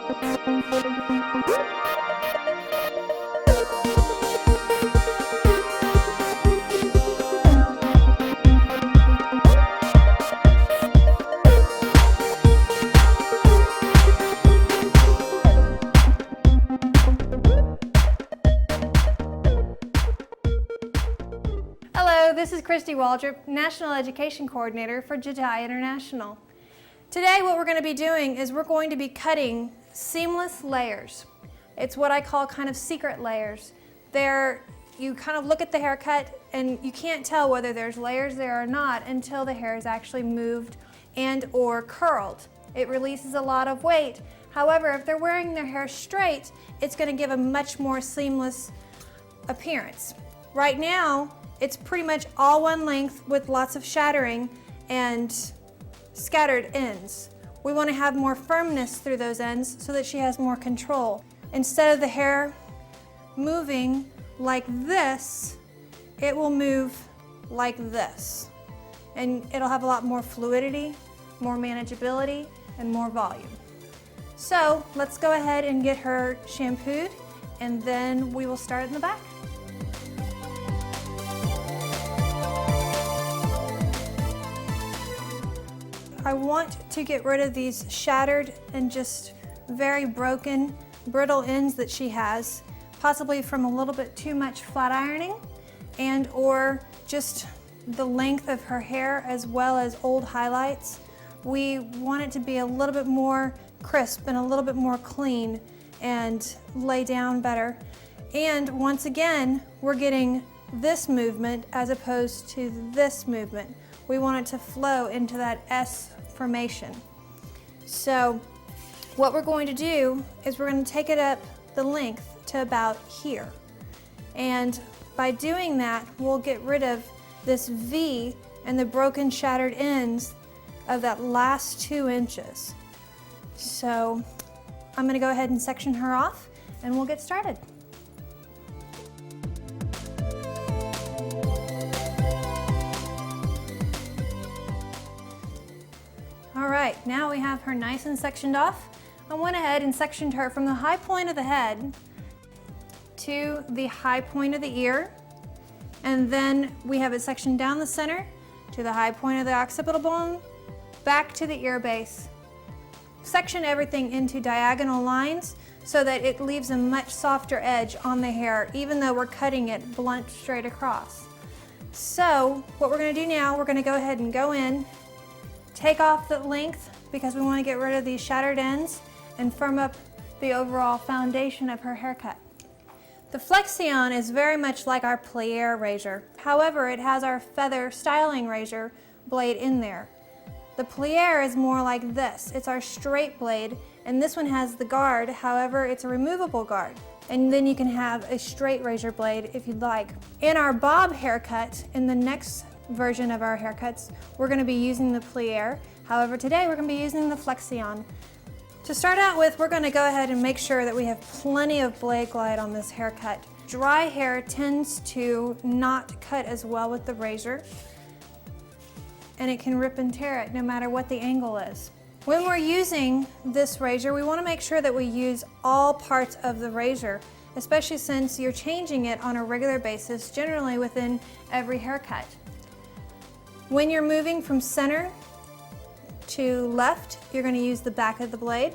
Hello, this is Christy Waldrop, National Education Coordinator for Jatai International. Today what we're going to be doing is we're going to be cutting seamless layers. It's what I call kind of secret layers. You kind of look at the haircut and you can't tell whether there's layers there or not until the hair is actually moved and or curled. It releases a lot of weight. However, if they're wearing their hair straight, it's going to give a much more seamless appearance. Right now, it's pretty much all one length with lots of shattering and scattered ends. We want to have more firmness through those ends so that she has more control. Instead of the hair moving like this, it will move like this. And it'll have a lot more fluidity, more manageability, and more volume. So let's go ahead and get her shampooed, and then we will start in the back. I want to get rid of these shattered and just very broken, brittle ends that she has, possibly from a little bit too much flat ironing and or just the length of her hair as well as old highlights. We want it to be a little bit more crisp and a little bit more clean and lay down better. And once again, we're getting this movement as opposed to this movement. We want it to flow into that S formation. So what we're going to do is we're going to take it up the length to about here. And by doing that, we'll get rid of this V and the broken shattered ends of that last 2 inches. So I'm going to go ahead and section her off and we'll get started. All right, now we have her nice and sectioned off. I went ahead and sectioned her from the high point of the head to the high point of the ear, and then we have it sectioned down the center to the high point of the occipital bone, back to the ear base. Section everything into diagonal lines so that it leaves a much softer edge on the hair, even though we're cutting it blunt straight across. So what we're going to do now, we're going to go ahead and go in, take off the length because we want to get rid of these shattered ends and firm up the overall foundation of her haircut. The Flexion is very much like our plier razor. However, it has our feather styling razor blade in there. The plier is more like this. It's our straight blade, and this one has the guard. However, it's a removable guard. And then you can have a straight razor blade if you'd like. In our bob haircut, in the next version of our haircuts, we're going to be using the plier. However, today we're going to be using the Flexion. To start out with, we're going to go ahead and make sure that we have plenty of blade glide on this haircut. Dry hair tends to not cut as well with the razor, and it can rip and tear it no matter what the angle is. When we're using this razor, we want to make sure that we use all parts of the razor, especially since you're changing it on a regular basis, generally within every haircut. When you're moving from center to left, you're going to use the back of the blade.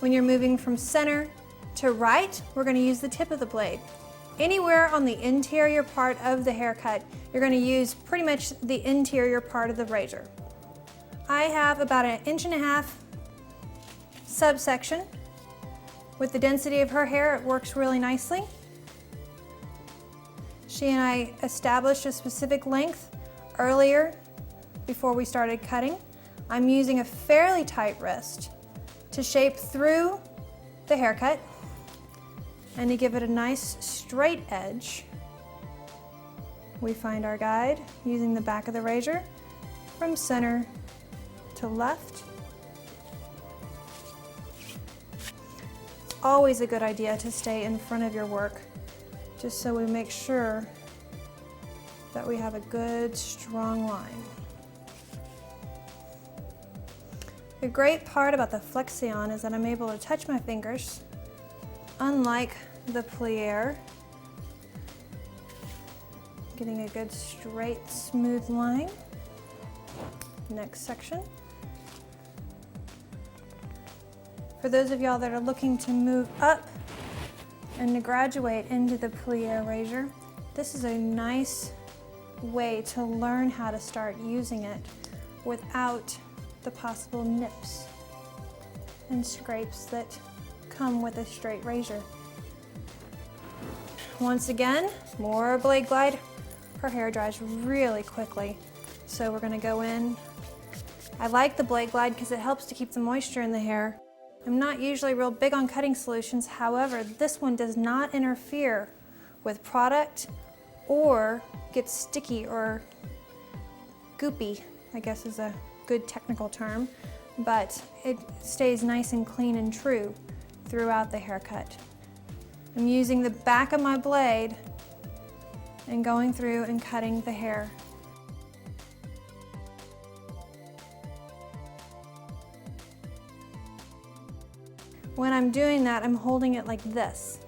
When you're moving from center to right, we're going to use the tip of the blade. Anywhere on the interior part of the haircut, you're going to use pretty much the interior part of the razor. I have about 1.5 inch subsection. With the density of her hair, it works really nicely. She and I established a specific length earlier before we started cutting. I'm using a fairly tight wrist to shape through the haircut and to give it a nice straight edge. We find our guide using the back of the razor from center to left. It's always a good idea to stay in front of your work, just so we make sure that we have a good strong line. The great part about the Flexion is that I'm able to touch my fingers, unlike the plier. Getting a good straight, smooth line. Next section. For those of y'all that are looking to move up and to graduate into the plier razor, this is a nice way to learn how to start using it without the possible nips and scrapes that come with a straight razor. Once again, more blade glide. Her hair dries really quickly, so we're gonna go in. I like the blade glide because it helps to keep the moisture in the hair. I'm not usually real big on cutting solutions, however, this one does not interfere with product or get sticky or goopy, I guess is a good technical term, but it stays nice and clean and true throughout the haircut. I'm using the back of my blade and going through and cutting the hair. When I'm doing that, I'm holding it like this.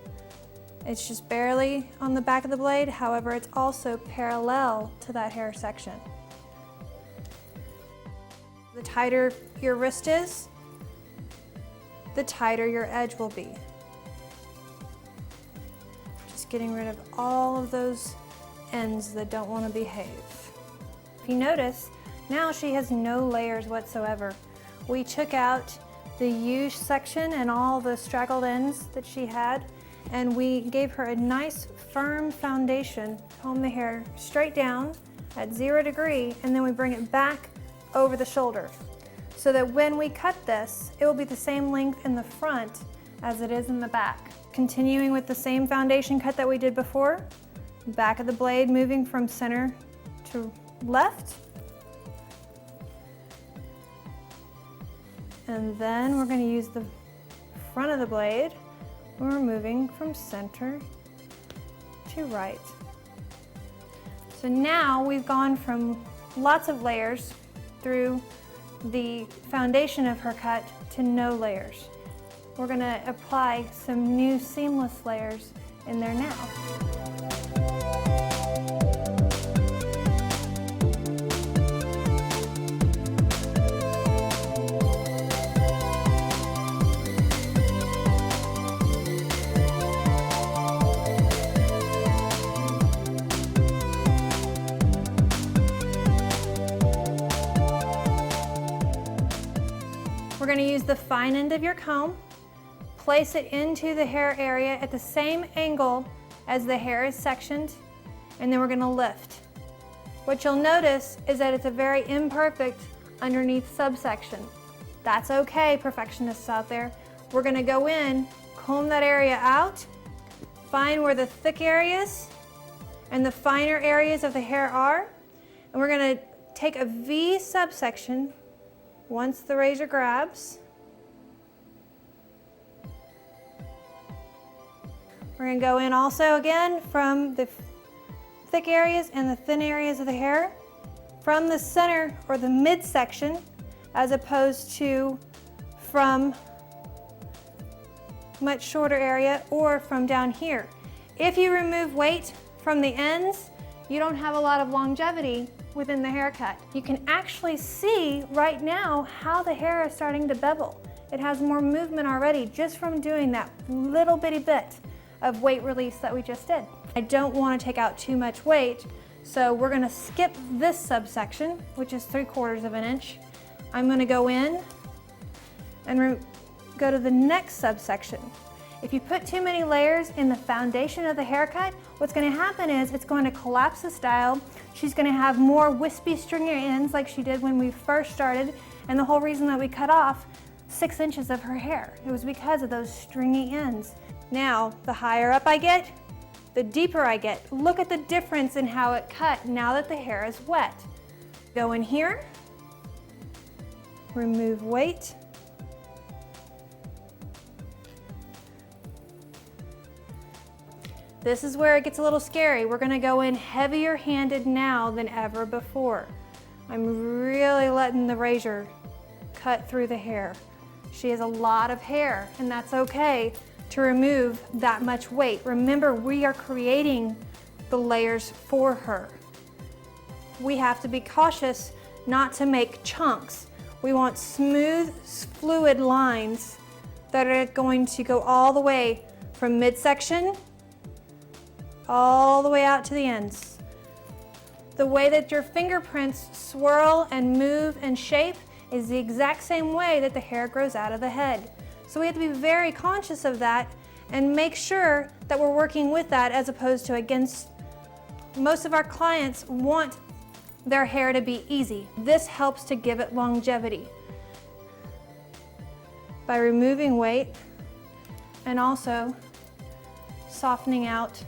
It's just barely on the back of the blade, however, it's also parallel to that hair section. The tighter your wrist is, the tighter your edge will be. Just getting rid of all of those ends that don't want to behave. If you notice, now she has no layers whatsoever. We took out the U section and all the straggled ends that she had, and we gave her a nice firm foundation. Comb the hair straight down at 0 degree, and then we bring it back over the shoulder so that when we cut this, it will be the same length in the front as it is in the back. Continuing with the same foundation cut that we did before, back of the blade moving from center to left. And then we're going to use the front of the blade when we're moving from center to right. So now we've gone from lots of layers through the foundation of her cut to no layers. We're going to apply some new seamless layers in there now. We're going to use the fine end of your comb, place it into the hair area at the same angle as the hair is sectioned, and then we're going to lift. What you'll notice is that it's a very imperfect underneath subsection. That's okay, perfectionists out there. We're going to go in, comb that area out, find where the thick areas and the finer areas of the hair are, and we're going to take a V subsection once the razor grabs. We're going to go in also again from the thick areas and the thin areas of the hair, from the center or the midsection, as opposed to from much shorter area or from down here. If you remove weight from the ends, you don't have a lot of longevity within the haircut. You can actually see right now how the hair is starting to bevel. It has more movement already just from doing that little bitty bit of weight release that we just did. I don't want to take out too much weight, so we're going to skip this subsection, which is 3/4 of an inch. I'm going to go in and go to the next subsection. If you put too many layers in the foundation of the haircut, what's going to happen is it's going to collapse the style. She's going to have more wispy, stringy ends like she did when we first started, and the whole reason that we cut off 6 inches of her hair, it was because of those stringy ends. Now, the higher up I get, the deeper I get. Look at the difference in how it cut now that the hair is wet. Go in here, remove weight, this is where it gets a little scary. We're gonna go in heavier handed now than ever before. I'm really letting the razor cut through the hair. She has a lot of hair, and that's okay to remove that much weight. Remember, we are creating the layers for her. We have to be cautious not to make chunks. We want smooth, fluid lines that are going to go all the way from midsection all the way out to the ends. The way that your fingerprints swirl and move and shape is the exact same way that the hair grows out of the head. So we have to be very conscious of that and make sure that we're working with that as opposed to against. Most of our clients want their hair to be easy. This helps to give it longevity by removing weight and also softening out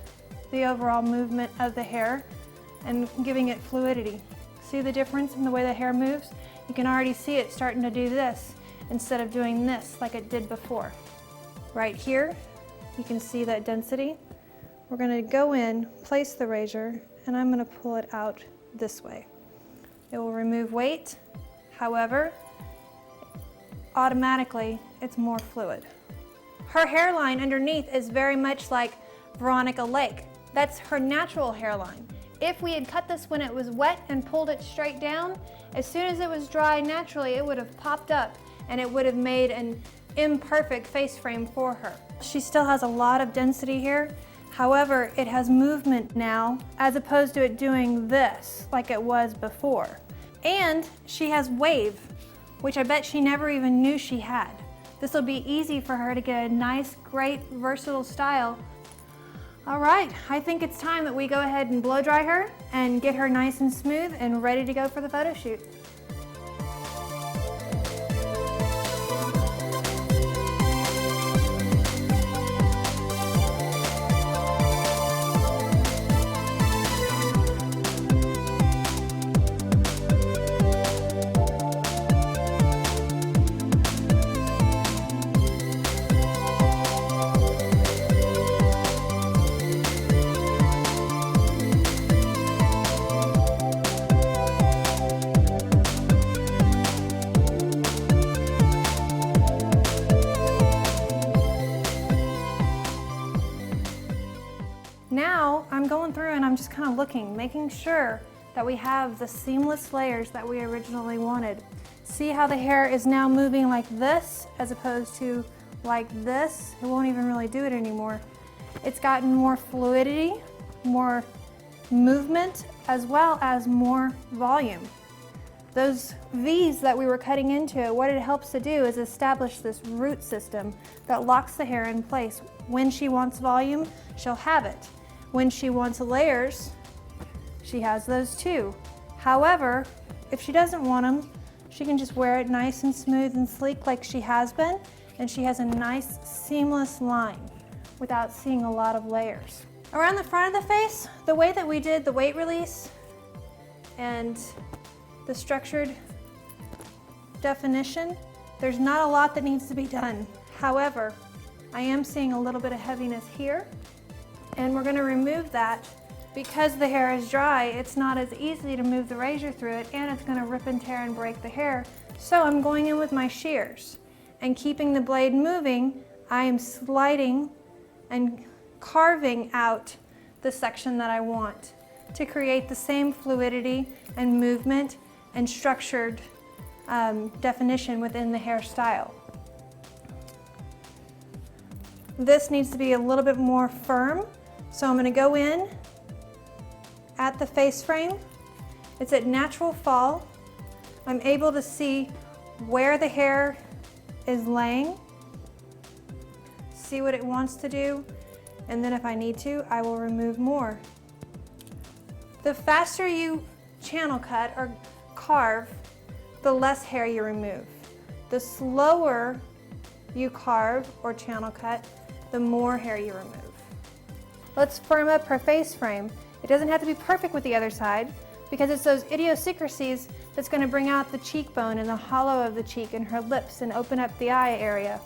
the overall movement of the hair and giving it fluidity. See the difference in the way the hair moves? You can already see it starting to do this instead of doing this like it did before. Right here, you can see that density. We're going to go in, place the razor, and I'm going to pull it out this way. It will remove weight, however, automatically it's more fluid. Her hairline underneath is very much like Veronica Lake. That's her natural hairline. If we had cut this when it was wet and pulled it straight down, as soon as it was dry naturally, it would have popped up and it would have made an imperfect face frame for her. She still has a lot of density here. However, it has movement now as opposed to it doing this like it was before. And she has wave, which I bet she never even knew she had. This will be easy for her to get a nice, great, versatile style. All right, I think it's time that we go ahead and blow dry her and get her nice and smooth and ready to go for the photo shoot. Now I'm going through and I'm just kind of looking, making sure that we have the seamless layers that we originally wanted. See how the hair is now moving like this as opposed to like this? It won't even really do it anymore. It's gotten more fluidity, more movement, as well as more volume. Those V's that we were cutting into, what it helps to do is establish this root system that locks the hair in place. When she wants volume, she'll have it. When she wants layers, she has those too. However, if she doesn't want them, she can just wear it nice and smooth and sleek like she has been, and she has a nice seamless line without seeing a lot of layers. Around the front of the face, the way that we did the weight release and the structured definition, there's not a lot that needs to be done. However, I am seeing a little bit of heaviness here, and we're going to remove that. Because the hair is dry, it's not as easy to move the razor through it, and it's going to rip and tear and break the hair. So I'm going in with my shears and keeping the blade moving. I am sliding and carving out the section that I want to create the same fluidity and movement and structured definition within the hairstyle. This needs to be a little bit more firm, so I'm going to go in at the face frame. It's at natural fall. I'm able to see where the hair is laying, see what it wants to do, and then if I need to, I will remove more. The faster you channel cut or carve, the less hair you remove. The slower you carve or channel cut, the more hair you remove. Let's firm up her face frame. It doesn't have to be perfect with the other side because it's those idiosyncrasies that's going to bring out the cheekbone and the hollow of the cheek and her lips and open up the eye area.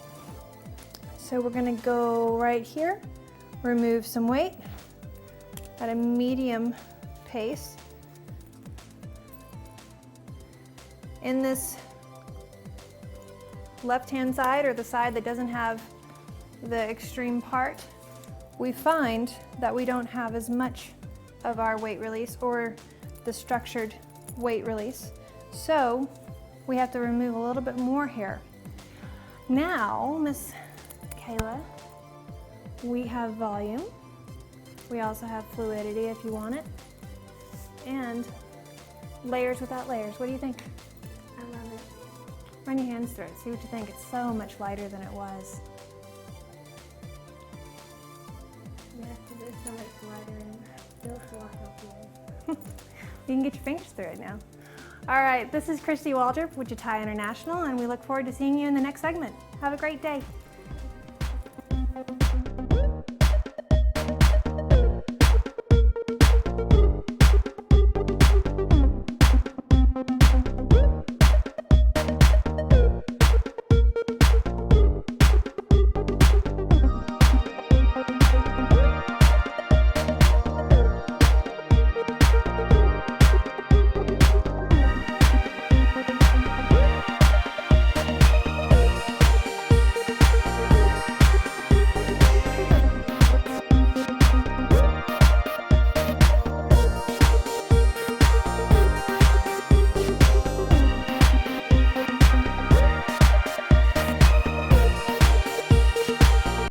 So we're going to go right here, remove some weight at a medium pace. In this left-hand side, or the side that doesn't have the extreme part, we find that we don't have as much of our weight release or the structured weight release. So we have to remove a little bit more hair. Now, Miss Kayla, we have volume. We also have fluidity if you want it. And layers without layers. What do you think? I love it. Run your hands through it, see what you think. It's so much lighter than it was. Yes, it is so much lighter and feels a lot healthier. You can get your fingers through it now. All right, this is Christy Waldrop, Wichita International, and we look forward to seeing you in the next segment. Have a great day.